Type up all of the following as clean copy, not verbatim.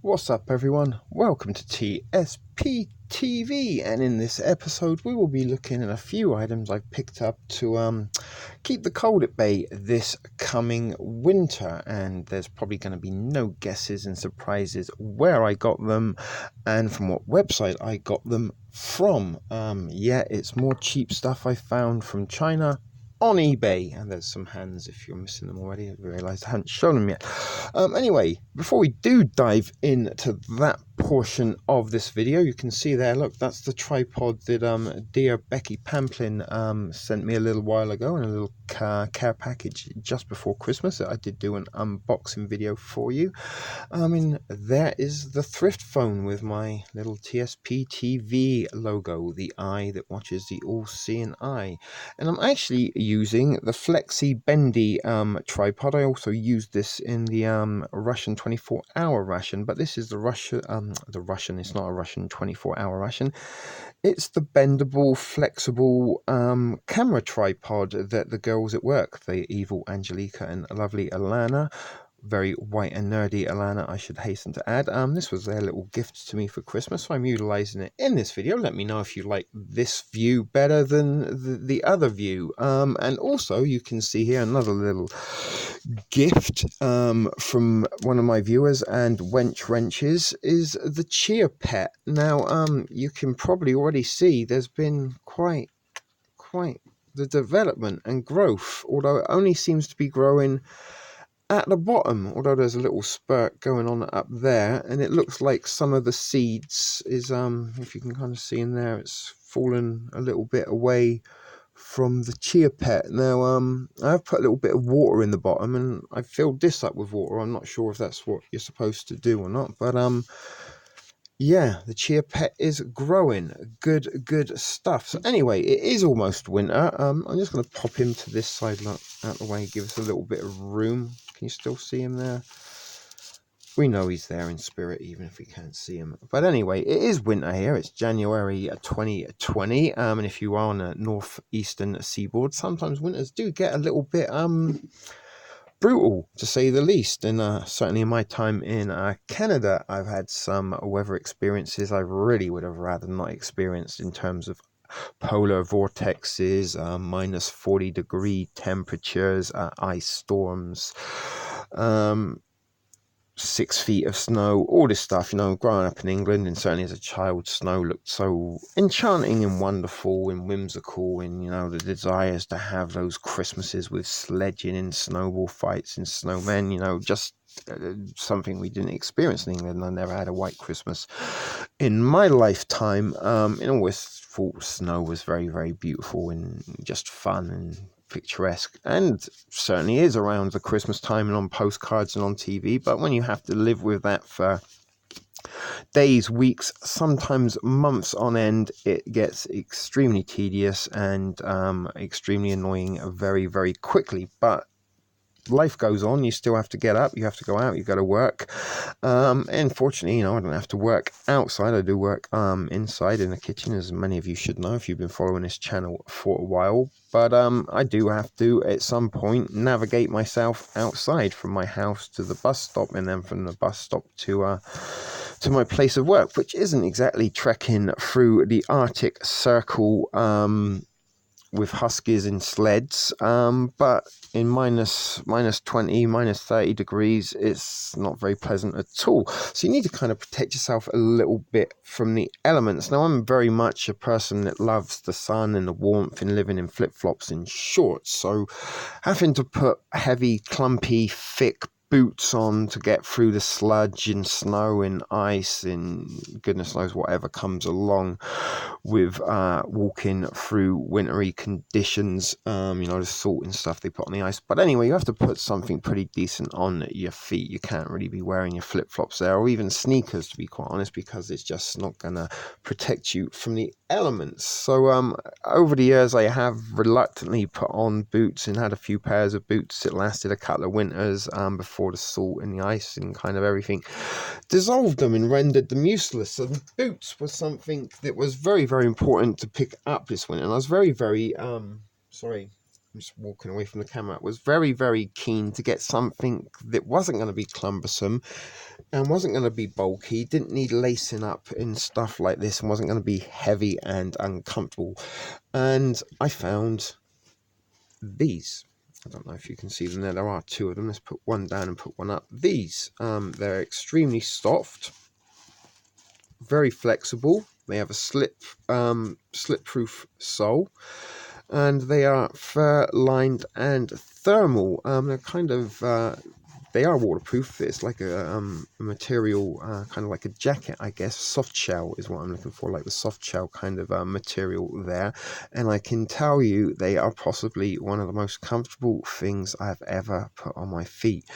What's up everyone, welcome to TSP TV, and in this episode we will be looking at a few items I've picked up to keep the cold at bay this coming winter, and there's probably going to be no guesses and surprises where I got them and from what website I got them from. It's more cheap stuff I found from China on eBay, and there's some hands if you're missing them already. I realised I hadn't shown them yet. Anyway, before we do dive into that portion of this video, you can see there, look, that's the tripod that dear Becky Pamplin sent me a little while ago in a little care package just before Christmas. I did do an unboxing video for you. And there is the thrift phone with my little TSP TV logo, the eye that watches the all-seeing eye. And I'm actually using the Flexi Bendy tripod. I also used this in the Russian 24-hour ration, but this is the Russian, it's not a Russian 24-hour ration. It's the bendable, flexible camera tripod that the girls at work, the evil Angelica and lovely Alana, very white and nerdy Alana, I should hasten to add. This was their little gift to me for Christmas, so I'm utilizing it in this video. Let me know if you like this view better than the other view. And also, you can see here another little gift from one of my viewers and Wench Wrenches is the Chia Pet. Now, you can probably already see there's been quite the development and growth, although it only seems to be growing at the bottom, although there's a little spurt going on up there, and it looks like some of the seeds is if you can kind of see in there, it's fallen a little bit away from the Chia Pet. Now I've put a little bit of water in the bottom and I filled this up with water. I'm not sure if that's what you're supposed to do or not, but yeah, the Chia Pet is growing. Good stuff. So anyway, it is almost winter. I'm just going to pop him to this side, look, out the way, give us a little bit of room. Can you still see him there? We know he's there in spirit, even if we can't see him. But anyway, it is winter here. It's January 2020. And if you are on a northeastern seaboard, sometimes winters do get a little bit brutal, to say the least. And certainly in my time in Canada, I've had some weather experiences I really would have rather not experienced, in terms of polar vortexes, minus 40-degree temperatures, ice storms, 6 feet of snow, all this stuff. You know, growing up in England, and certainly as a child, snow looked so enchanting and wonderful and whimsical, and you know, the desires to have those Christmases with sledging and snowball fights and snowmen, you know, just something we didn't experience in England. I never had a white Christmas in my lifetime. And always thought snow was very beautiful and just fun and picturesque, and certainly is around the Christmas time and on postcards and on TV. But when you have to live with that for days, weeks, sometimes months on end, it gets extremely tedious and extremely annoying very quickly. But life goes on. You still have to get up, you have to go out, you got to work. And fortunately, you know, I don't have to work outside. I do work inside in the kitchen, as many of you should know if you've been following this channel for a while. But I do have to at some point navigate myself outside, from my house to the bus stop, and then from the bus stop to my place of work, which isn't exactly trekking through the Arctic Circle with huskies and sleds, but in minus 20, minus 30 degrees, it's not very pleasant at all. So you need to kind of protect yourself a little bit from the elements. Now, I'm very much a person that loves the sun and the warmth and living in flip-flops and shorts, so having to put heavy, clumpy, thick boots on to get through the sludge and snow and ice and goodness knows whatever comes along with walking through wintry conditions, you know, the salt and stuff they put on the ice. But anyway, you have to put something pretty decent on your feet. You can't really be wearing your flip-flops there, or even sneakers, to be quite honest, because it's just not gonna protect you from the elements. So over the years, I have reluctantly put on boots and had a few pairs of boots that lasted a couple of winters before the salt and the ice and kind of everything dissolved them and rendered them useless. So the boots was something that was very important to pick up this winter, and I was very sorry, I'm just walking away from the camera, was very, very keen to get something that wasn't going to be cumbersome and wasn't going to be bulky, didn't need lacing up in stuff like this, and wasn't going to be heavy and uncomfortable. And I found these. I don't know if you can see them there. There are two of them. Let's put one down and put one up. These, they're extremely soft, very flexible. They have a slip-proof sole, and they are fur lined and thermal. They're kind of they are waterproof. It's like a material, kind of like a jacket, I guess. Soft shell is what I'm looking for, like the soft shell kind of material there. And I can tell you, they are possibly one of the most comfortable things I've ever put on my feet,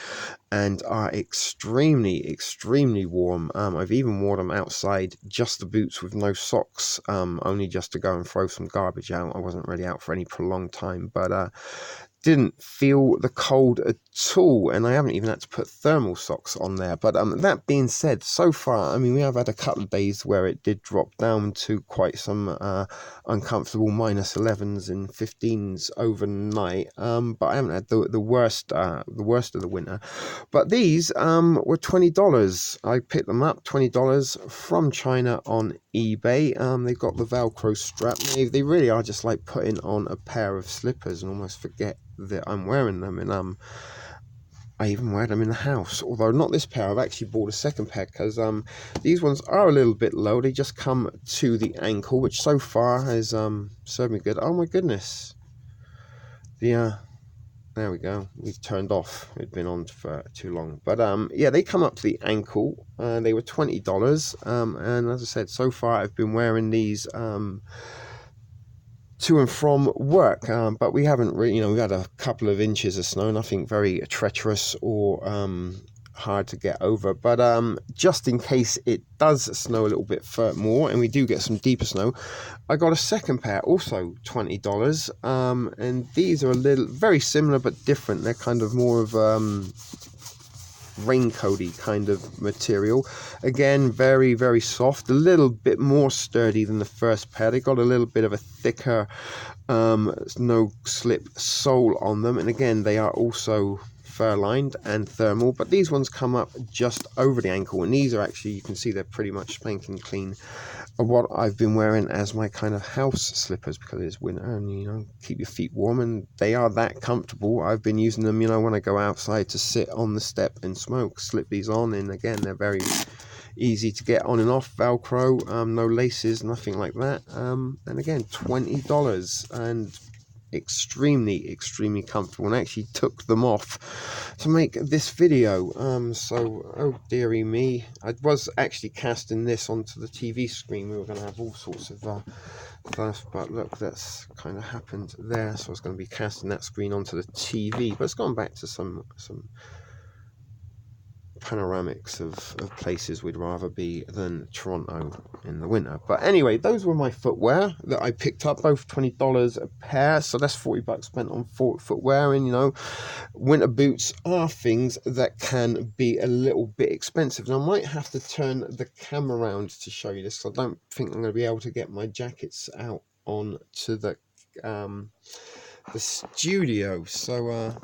and are extremely, extremely warm. I've even worn them outside, just the boots with no socks, only just to go and throw some garbage out. I wasn't really out for any prolonged time, but didn't feel the cold at all, and I haven't even had to put thermal socks on there. But that being said, so far, I mean, we have had a couple of days where it did drop down to quite some uncomfortable -11s and 15s overnight, but I haven't had the worst of the winter. But these were $20. I picked them up, $20 from China on eBay. They've got the Velcro strap. They really are just like putting on a pair of slippers and almost forget that I'm wearing them. And I even wear them in the house, although not this pair. I've actually bought a second pair because these ones are a little bit low. They just come to the ankle, which so far has served me good. Oh my goodness, there we go. We've turned off. It'd been on for too long. But yeah, they come up to the ankle. They were $20. And as I said, so far I've been wearing these to and from work. But we haven't really, we had a couple of inches of snow, nothing very treacherous or hard to get over. But just in case it does snow a little bit more and we do get some deeper snow, I got a second pair, also $20. And these are very similar but different. They're kind of more of raincoaty kind of material. Again, very, very soft, a little bit more sturdy than the first pair. They got a little bit of a thicker no slip sole on them, and again, they are also fur lined and thermal, but these ones come up just over the ankle, and these are actually, you can see they're pretty much spanking clean of what I've been wearing as my kind of house slippers, because it's winter and keep your feet warm, and they are that comfortable. I've been using them when I go outside to sit on the step and smoke. Slip these on, and again, they're very easy to get on and off. Velcro, no laces, nothing like that. And again, $20, and extremely, extremely comfortable, and I actually took them off to make this video. So, oh dearie me, I was actually casting this onto the TV screen. We were going to have all sorts of stuff, but look, that's kind of happened there. So I was going to be casting that screen onto the TV, but it's gone back to some panoramics of places we'd rather be than Toronto in the winter. But anyway, those were my footwear that I picked up, both $20 a pair, so that's $40 spent on footwear. And winter boots are things that can be a little bit expensive, and I might have to turn the camera around to show you this, because I don't think I'm going to be able to get my jackets out on to the studio. So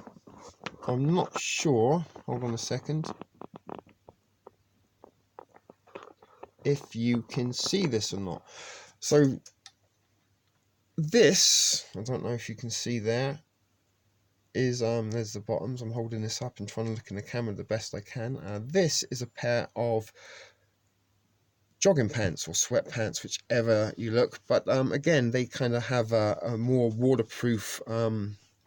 I'm not sure, hold on a second, if you can see this or not. So this, I don't know if you can see there, is there's the bottoms. I'm holding this up and trying to look in the camera the best I can. This is a pair of jogging pants or sweatpants, whichever you look, but again, they kind of have a more waterproof,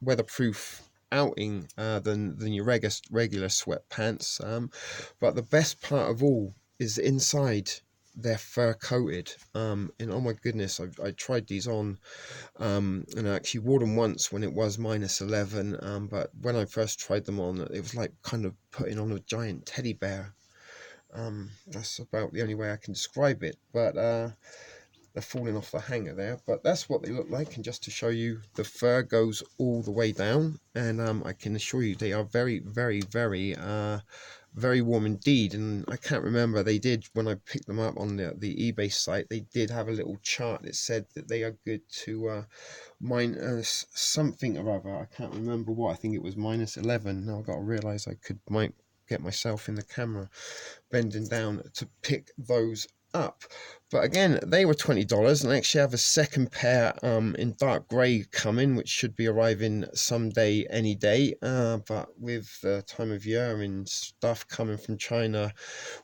weatherproof outing than your regular sweatpants. But the best part of all is inside they're fur coated, and oh my goodness, I tried these on, and I actually wore them once when it was -11, but when I first tried them on, it was like kind of putting on a giant teddy bear. That's about the only way I can describe it, but they're falling off the hanger there, but that's what they look like. And just to show you, the fur goes all the way down, and I can assure you they are very, very, very very warm indeed. And I can't remember, they did, when I picked them up on the eBay site, they did have a little chart that said that they are good to minus something or other. I can't remember what. I think it was -11. Now I've got to realise I might get myself in the camera bending down to pick those up. But again, they were $20, and I actually have a second pair in dark grey coming, which should be arriving someday, any day. But with the time of year and stuff coming from China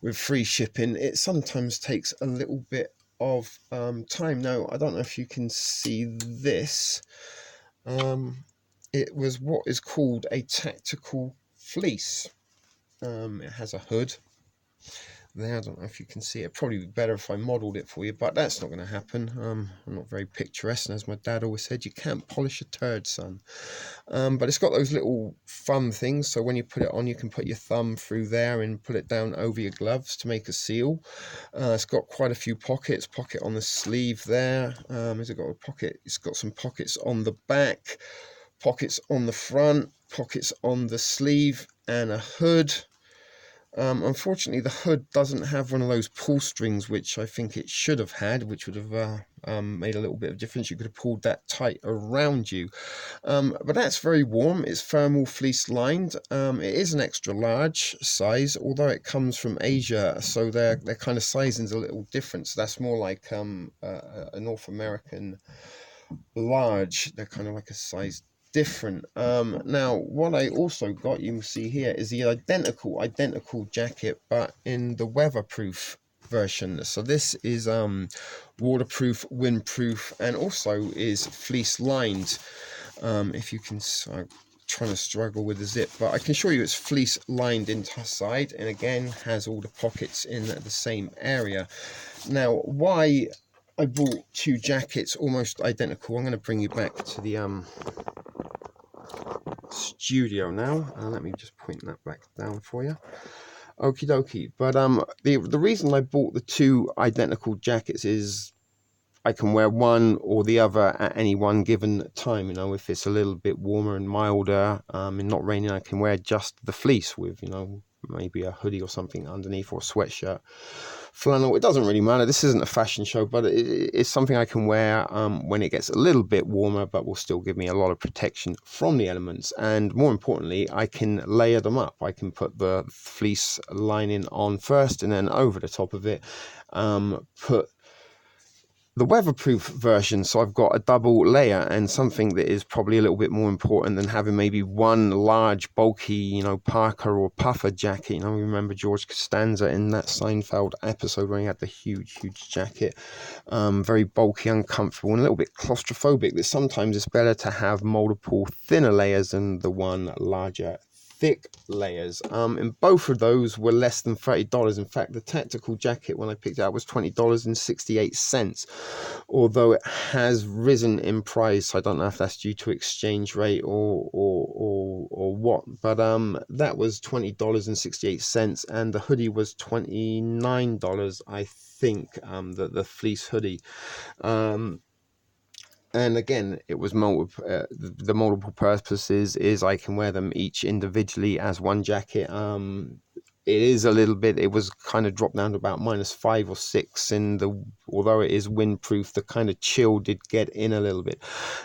with free shipping, it sometimes takes a little bit of time. Now, I don't know if you can see this. It was what is called a tactical fleece. It has a hood there. I don't know if you can see it. Probably be better if I modelled it for you, but that's not going to happen. I'm not very picturesque, and as my dad always said, you can't polish a turd, son. But it's got those little thumb things, so when you put it on, you can put your thumb through there and put it down over your gloves to make a seal. It's got quite a few pockets. Pocket on the sleeve there. Has it got a pocket? It's got some pockets on the back, pockets on the front, pockets on the sleeve, and a hood. Unfortunately, the hood doesn't have one of those pull strings, which I think it should have had, which would have made a little bit of difference. You could have pulled that tight around you. But that's very warm. It's thermal fleece lined. It is an extra large size, although it comes from Asia, so their kind of sizing's a little different. So that's more like a North American large. They're kind of like a size different. Now what I also got, you can see here, is the identical jacket, but in the weatherproof version. So this is waterproof, windproof, and also is fleece lined. If you can, I'm trying to struggle with the zip, but I can show you it's fleece lined inside, and again has all the pockets in the same area. Now why I bought two jackets almost identical, I'm going to bring you back to the studio now. Let me just point that back down for you. Okie dokie. But the reason I bought the two identical jackets is I can wear one or the other at any one given time. You know, if it's a little bit warmer and milder and not raining, I can wear just the fleece with, you know, maybe a hoodie or something underneath, or a sweatshirt, flannel. It doesn't really matter. This isn't a fashion show, but it's something I can wear when it gets a little bit warmer, but will still give me a lot of protection from the elements. And more importantly, I can layer them up. I can put the fleece lining on first, and then over the top of it put the weatherproof version. So I've got a double layer, and something that is probably a little bit more important than having maybe one large bulky, you know, Parker or puffer jacket. You know, remember George Costanza in that Seinfeld episode where he had the huge jacket, very bulky, uncomfortable, and a little bit claustrophobic. That sometimes it's better to have multiple thinner layers than the one larger thick layers. And both of those were less than $30. In fact, the tactical jacket, when I picked it up, was $20.68, although it has risen in price. I don't know if that's due to exchange rate or what, but that was $20.68, and the hoodie was $29, I think, the fleece hoodie. And again, it was the multiple purposes is I can wear them each individually as one jacket. It is a little bit, it was kind of dropped down to about -5 or 6 although it is windproof, the kind of chill did get in a little bit.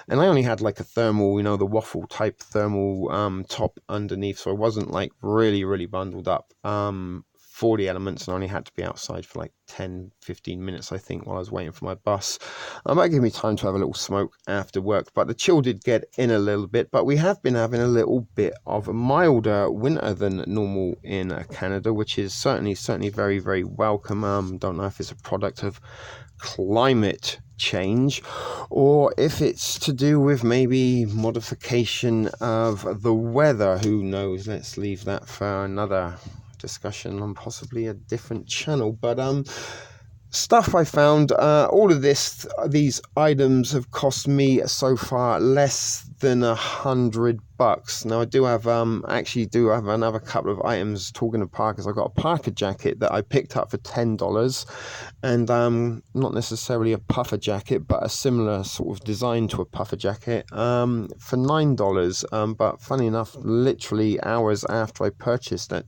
And I only had like a thermal, you know, the waffle type thermal top underneath, so I wasn't like really bundled up for the elements, and I only had to be outside for like 10-15 minutes, I think, while I was waiting for my bus. That gave me time to have a little smoke after work, but the chill did get in a little bit. But we have been having a little bit of a milder winter than normal in Canada, which is certainly very welcome. Don't know if it's a product of climate change or if it's to do with maybe modification of the weather. Who knows? Let's leave that for another discussion on possibly a different channel. But stuff I found, all of these items have cost me so far less than $100. Now I do have actually do have another couple of items. Talking of parkas, I got a parka jacket that I picked up for $10, and not necessarily a puffer jacket, but a similar sort of design to a puffer jacket for $9. But funny enough, literally hours after I purchased that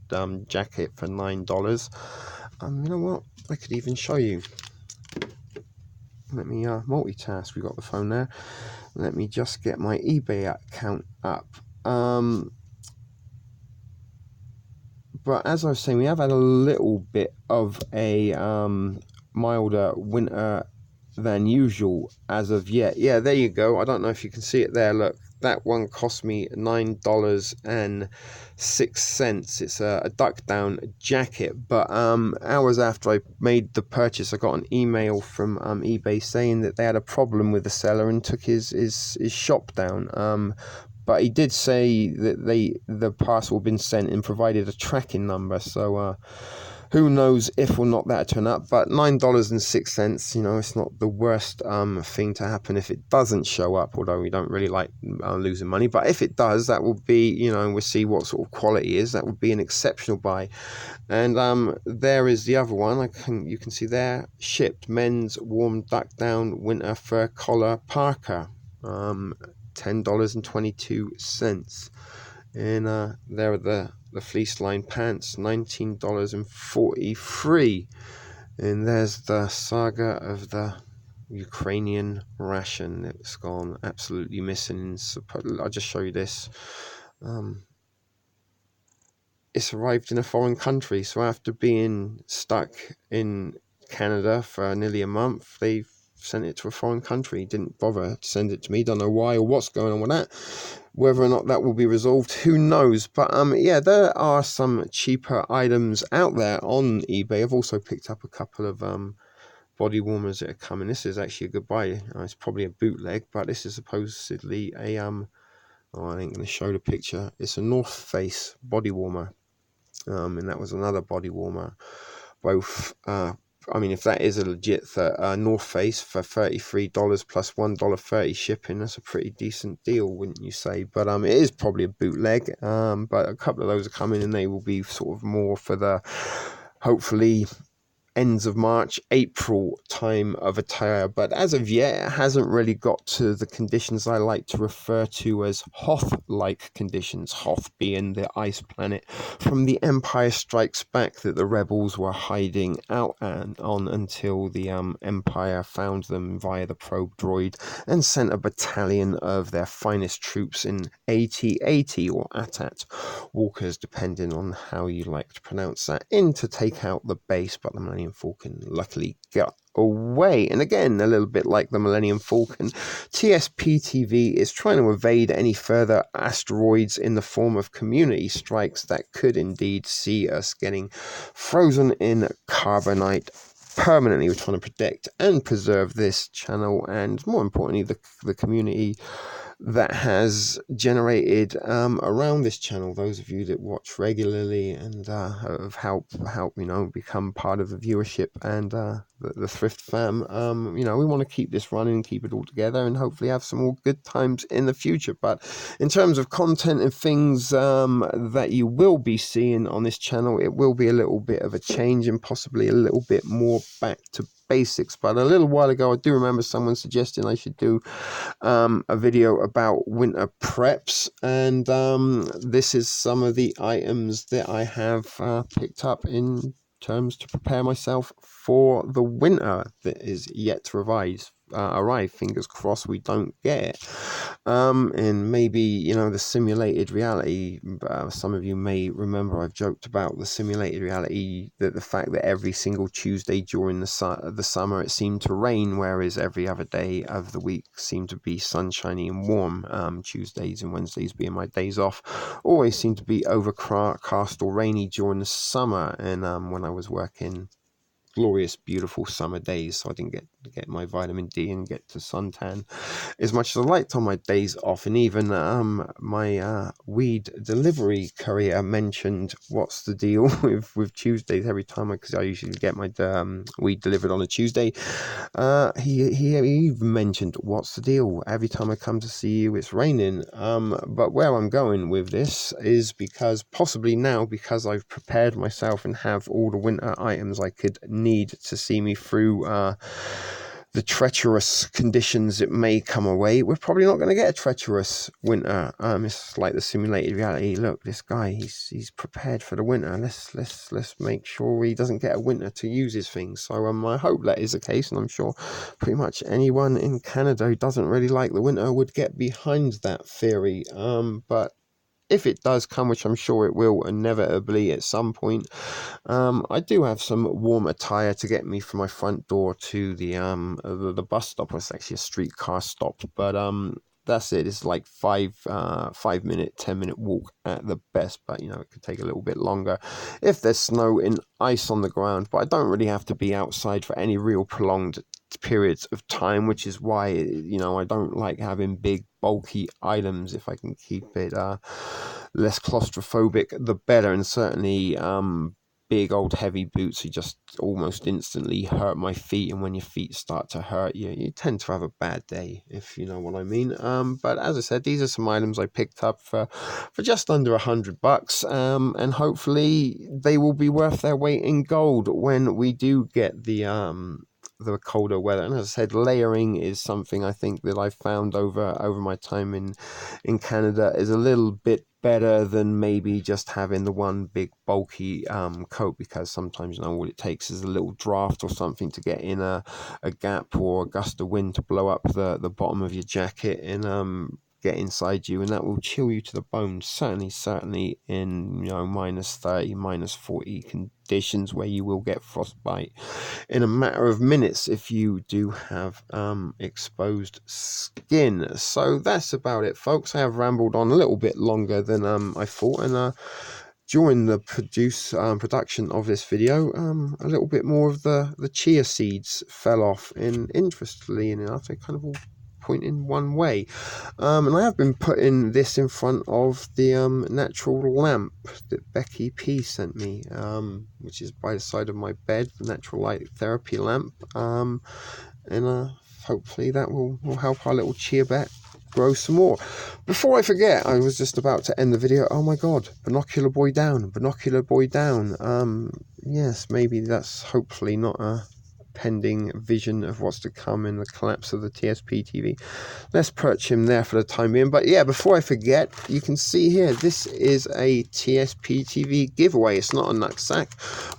jacket for $9, you know what? I could even show you. Let me multitask. We got the phone there. Let me just get my eBay account up. But as I was saying, we have had a little bit of a milder winter than usual as of yet. Yeah, there you go. I don't know if you can see it there. Look, that one cost me $9.06. It's a duck down jacket, but hours after I made the purchase, I got an email from eBay saying that they had a problem with the seller and took his shop down. But he did say that the parcel had been sent and provided a tracking number, so who knows if or not that'll turn up. But $9.06, you know, it's not the worst thing to happen if it doesn't show up, although we don't really like losing money. But if it does, that will be, you know, we'll see what sort of quality is. That would be an exceptional buy. And there is the other one. You can see there, shipped men's warm duck down winter fur collar parka. $10.22. And there are the fleece line pants, $19.43. And there's the saga of the Ukrainian ration. It's gone absolutely missing. I'll just show you this. It's arrived in a foreign country, so after being stuck in Canada for nearly a month, they've sent it to a foreign country. Didn't bother to send it to me. Don't know why or what's going on with that. Whether or not that will be resolved, who knows. But yeah, there are some cheaper items out there on eBay. I've also picked up a couple of body warmers that are coming. This is actually a good buy. It's probably a bootleg, but this is supposedly a I ain't going to show the picture. It's a North Face body warmer, and that was another body warmer. Both I mean, if that is a legit North Face for $33 plus $1.30 shipping, that's a pretty decent deal, wouldn't you say? But it is probably a bootleg. But a couple of those are coming, and they will be sort of more for the hopefully ends of March, April time of attire. But as of yet, it hasn't really got to the conditions I like to refer to as Hoth-like conditions. Hoth being the ice planet from the Empire Strikes Back that the rebels were hiding out on until the Empire found them via the probe droid and sent a battalion of their finest troops in AT-AT or AT-AT walkers, depending on how you like to pronounce that, in to take out the base. But the Millennium Falcon luckily got away. And again, a little bit like the Millennium Falcon, TSP-TV is trying to evade any further asteroids in the form of community strikes that could indeed see us getting frozen in carbonite permanently. We're trying to protect and preserve this channel, and more importantly, the community that has generated around this channel. Those of you that watch regularly and have helped become part of the viewership and the Thrift Fam. We want to keep this running, keep it all together, and hopefully have some more good times in the future. But in terms of content and things that you will be seeing on this channel, it will be a little bit of a change and possibly a little bit more back to basics. But a little while ago, I do remember someone suggesting I should do a video about winter preps, and this is some of the items that I have picked up in terms to prepare myself for the winter that is yet to arrive. Fingers crossed we don't get it. And maybe the simulated reality, some of you may remember I've joked about the simulated reality, that the fact that every single Tuesday during the summer it seemed to rain, whereas every other day of the week seemed to be sunshiny and warm. Tuesdays and Wednesdays being my days off always seemed to be overcast or rainy during the summer. And when I was working glorious, beautiful summer days, so I didn't get my vitamin D and get to suntan as much as I liked on my days off. And even my weed delivery courier mentioned, what's the deal with Tuesdays every time, because I usually get my weed delivered on a Tuesday. He even mentioned, what's the deal? Every time I come to see you, it's raining. But where I'm going with this is because possibly now, because I've prepared myself and have all the winter items I could need to see me through the treacherous conditions that may come away, we're probably not going to get a treacherous winter. It's like the simulated reality. Look, this guy, he's prepared for the winter. Let's make sure he doesn't get a winter to use his things. So I hope that is the case, and I'm sure pretty much anyone in Canada who doesn't really like the winter would get behind that theory. But if it does come, which I'm sure it will inevitably at some point, I do have some warm attire to get me from my front door to the bus stop. It's actually a streetcar stop, but that's it. It's like 5-minute, 10-minute walk at the best, but it could take a little bit longer if there's snow and ice on the ground. But I don't really have to be outside for any real prolonged periods of time, which is why I don't like having big bulky items. If I can keep it less claustrophobic, the better. And certainly big old heavy boots, you just almost instantly hurt my feet, and when your feet start to hurt, you tend to have a bad day, if you know what I mean. But as I said, these are some items I picked up for just under $100, and hopefully they will be worth their weight in gold when we do get the colder weather. And as I said, layering is something I think that I've found over my time in Canada is a little bit better than maybe just having the one big bulky coat, because sometimes all it takes is a little draft or something to get in a gap or a gust of wind to blow up the bottom of your jacket and get inside you, and that will chill you to the bone. Certainly in minus 30, minus 40 conditions, where you will get frostbite in a matter of minutes if you do have exposed skin. So that's about it, folks. I have rambled on a little bit longer than I thought, and during the production of this video, a little bit more of the chia seeds fell off, and interestingly enough, they kind of all point in one way. And I have been putting this in front of the natural lamp that Becky P sent me, which is by the side of my bed, the natural light therapy lamp, and hopefully that will help our little chia bet grow some more. Before I forget, I was just about to end the video. Oh my god, binocular boy down. Yes, maybe that's hopefully not a pending vision of what's to come in the collapse of the TSP TV. Let's perch him there for the time being. But yeah, before I forget, you can see here, this is a TSP TV giveaway. It's not a knapsack,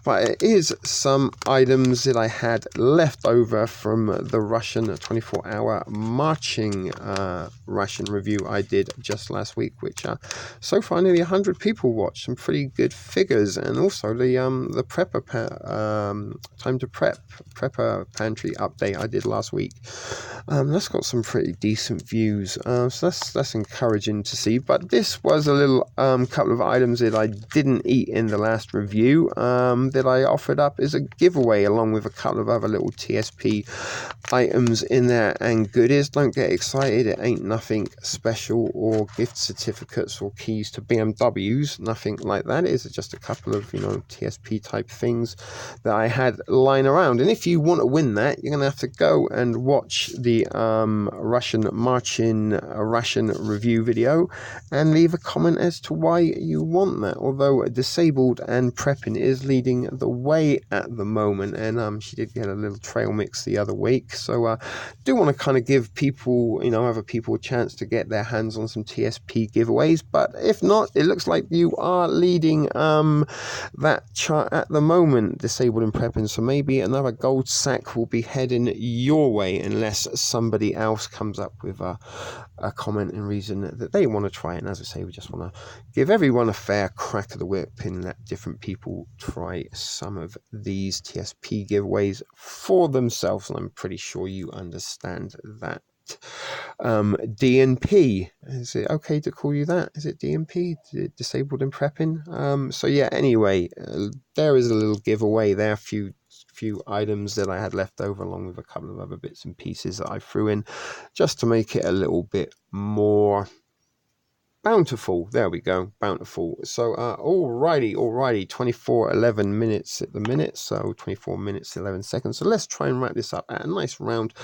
but it is some items that I had left over from the Russian 24-hour marching ration review I did just last week, which so far nearly 100 people watched. Some pretty good figures. And also the prepper time to prepper pantry update I did last week. That's got some pretty decent views, so that's encouraging to see. But this was a little couple of items that I didn't eat in the last review, that I offered up as a giveaway, along with a couple of other little TSP items in there and goodies. Don't get excited, it ain't nothing special or gift certificates or keys to BMWs, nothing like that. It is just a couple of TSP type things that I had lying around. And if you want to win that, you're going to have to go and watch the Russian marching ration review video and leave a comment as to why you want that. Although Disabled and Prepping is leading the way at the moment, and she did get a little trail mix the other week. So do want to kind of give people, other people a chance to get their hands on some TSP giveaways. But if not, it looks like you are leading that chart at the moment, Disabled and Prepping. So maybe another gold sack will be heading your way, unless somebody else comes up with a comment and reason that they want to try it. And as I say, we just want to give everyone a fair crack of the whip and let different people try some of these TSP giveaways for themselves. And I'm pretty sure you understand that. DNP, is it okay to call you that? Is it DNP, Disabled and Prepping? So yeah, anyway, there is a little giveaway there, a few few items that I had left over, along with a couple of other bits and pieces that I threw in just to make it a little bit more bountiful. There we go, bountiful. So alrighty, 24:11 minutes at the minute, so 24 minutes 11 seconds. So let's try and wrap this up at a nice round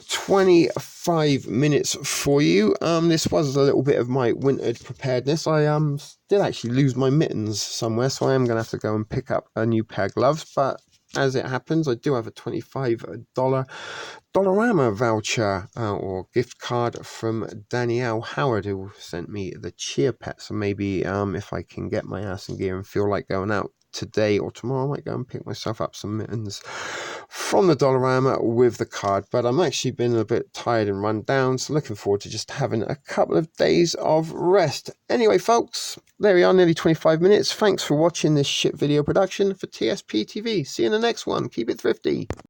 25 minutes for you. This was a little bit of my winter preparedness. I did actually lose my mittens somewhere, so I am gonna have to go and pick up a new pair of gloves, but as it happens, I do have a $25 Dollarama voucher or gift card from Danielle Howard, who sent me the Cheer Pet. So maybe if I can get my ass in gear and feel like going out today or tomorrow, I might go and pick myself up some mittens from the Dollarama with the card. But I'm actually been a bit tired and run down, so looking forward to just having a couple of days of rest. Anyway, folks, there we are, nearly 25 minutes. Thanks for watching this shit video production for TSP TV. See you in the next one. Keep it thrifty.